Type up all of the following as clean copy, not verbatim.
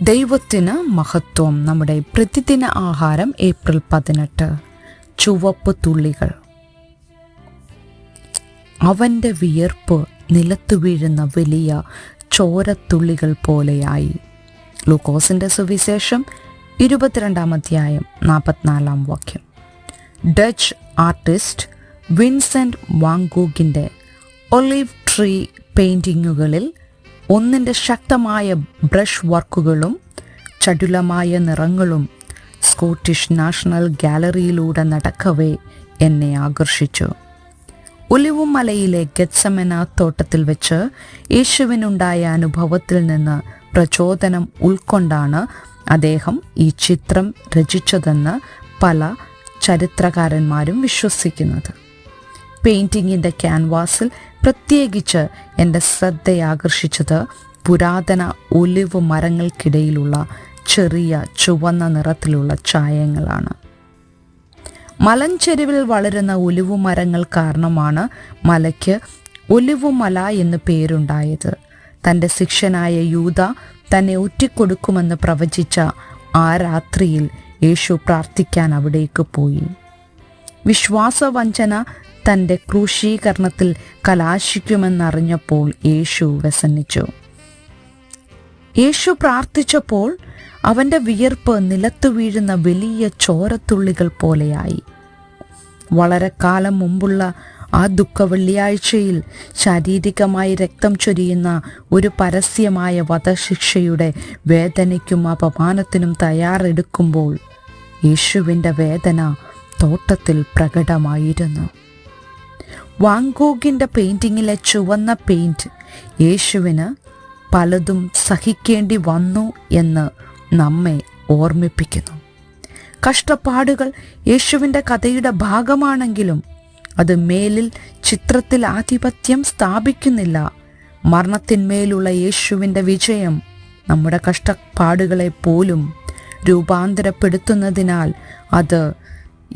ദൈവത്തിന് മഹത്വം. നമ്മുടെ പ്രതിദിന ആഹാരം ഏപ്രിൽ 18. ചുവപ്പ് തുള്ളികൾ. അവൻ്റെ വിയർപ്പ് നിലത്തു വീഴുന്ന വലിയ ചോരത്തുള്ളികൾ പോലെയായി. ലൂക്കോസിൻ്റെ സുവിശേഷം 22 അധ്യായം 44 വാക്യം. ഡച്ച് ആർട്ടിസ്റ്റ് വിൻസെൻ്റ് വാൻ ഗോഗിൻ്റെ ഒലിവ് ട്രീ പെയിൻറ്റിങ്ങുകളിൽ ഒന്നിൻ്റെ ശക്തമായ ബ്രഷ് വർക്കുകളും ചടുലമായ നിറങ്ങളും സ്കോട്ടിഷ് നാഷണൽ ഗാലറിയിലൂടെ നടക്കവേ എന്നെ ആകർഷിച്ചു. ഒലിവുമലയിലെ ഗെത്സമന തോട്ടത്തിൽ വെച്ച് യേശുവിനുണ്ടായ അനുഭവത്തിൽ നിന്ന് പ്രചോദനം ഉൾക്കൊണ്ടാണ് അദ്ദേഹം ഈ ചിത്രം രചിച്ചതെന്ന് പല ചരിത്രകാരന്മാരും വിശ്വസിക്കുന്നത്. പെയിൻറ്റിങ്ങിൻ്റെ ക്യാൻവാസിൽ പ്രത്യേകിച്ച് എൻ്റെ ശ്രദ്ധയാകർഷിച്ചത് പുരാതന ഒലിവ് മരങ്ങൾക്കിടയിലുള്ള ചെറിയ ചുവന്ന നിറത്തിലുള്ള ചായങ്ങളാണ്. മലഞ്ചെരുവിൽ വളരുന്ന ഒലിവു മരങ്ങൾ കാരണമാണ് മലയ്ക്ക് ഒലിവുമല എന്ന് പേരുണ്ടായത്. തൻ്റെ ശിഷ്യനായ യൂദ തന്നെ ഒറ്റിക്കൊടുക്കുമെന്ന് പ്രവചിച്ച ആ രാത്രിയിൽ യേശു പ്രാർത്ഥിക്കാൻ അവിടേക്ക് പോയി. വിശ്വാസവഞ്ചന തൻ്റെ ക്രൂശീകരണത്തിൽ കലാശിക്കുമെന്നറിഞ്ഞപ്പോൾ യേശു വ്യസനിച്ചു. യേശു പ്രാർത്ഥിച്ചപ്പോൾ അവൻ്റെ വിയർപ്പ് നിലത്തു വീഴുന്ന വലിയ ചോരത്തുള്ളികൾ പോലെയായി. വളരെ കാലം മുമ്പുള്ള ആ ദുഃഖവെള്ളിയാഴ്ചയിൽ ശാരീരികമായി രക്തം ചൊരിയുന്ന ഒരു പരസ്യമായ വധശിക്ഷയുടെ വേദനയ്ക്കും അപമാനത്തിനും തയ്യാറെടുക്കുമ്പോൾ യേശുവിൻ്റെ വേദന തോട്ടത്തിൽ പ്രകടമായിരുന്നു. വാൻ ഗോഗിൻ്റെ പെയിൻറ്റിങ്ങിലെ ചുവന്ന പെയിൻറ്റ് യേശുവിന് പലതും സഹിക്കേണ്ടി വന്നു എന്ന് നമ്മെ ഓർമ്മിപ്പിക്കുന്നു. കഷ്ടപ്പാടുകൾ യേശുവിൻ്റെ കഥയുടെ ഭാഗമാണെങ്കിലും അത് മേലിൽ ചിത്രത്തിൽ ആധിപത്യം സ്ഥാപിക്കുന്നില്ല. മരണത്തിന്മേലുള്ള യേശുവിൻ്റെ വിജയം നമ്മുടെ കഷ്ടപ്പാടുകളെ പോലും രൂപാന്തരപ്പെടുത്തുന്നതിനാൽ അത്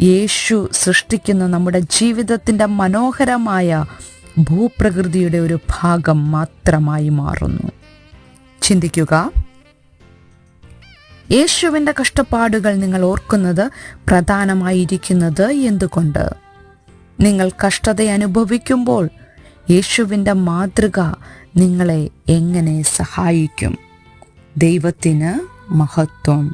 യേശു സൃഷ്ടിക്കുന്ന നമ്മുടെ ജീവിതത്തിൻ്റെ മനോഹരമായ ഭൂപ്രകൃതിയുടെ ഒരു ഭാഗം മാത്രമായി മാറുന്നു. ചിന്തിക്കുക, യേശുവിൻ്റെ കഷ്ടപ്പാടുകൾ നിങ്ങൾ ഓർക്കുന്നത് പ്രധാനമായിരിക്കുന്നത് എന്തുകൊണ്ട്? നിങ്ങൾ കഷ്ടത അനുഭവിക്കുമ്പോൾ യേശുവിൻ്റെ മാതൃക നിങ്ങളെ എങ്ങനെ സഹായിക്കും? ദൈവത്തിന് മഹത്വം.